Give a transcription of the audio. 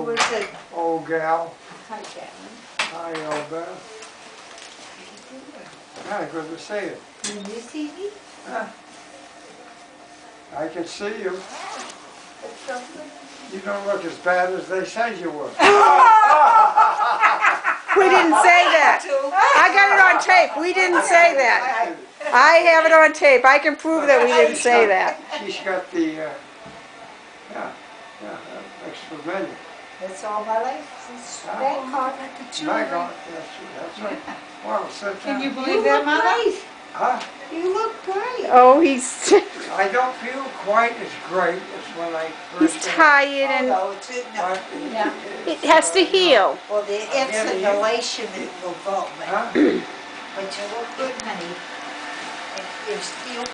was it? old gal. Hi, Catherine. Hi, Elbeth. Hi, good to see you. Can you see me? Huh? I can see you. That's something. You don't look as bad as they said you would. We didn't say that. I got it on tape. We didn't say that. I have it on tape. I can prove that we didn't say that. She's got the, yeah, that looks familiar. That's all my life since Ah. Bangkok. Bangkok, that's right. Well, sit down. Can you You believe that, look Mother? great. Huh? You look great. Oh, he's I don't feel quite as great as when I he's first came. tired and Oh, no, it's no. But No. it has to heal. Well, the insulation will go, Huh? but you look good, honey. And you're still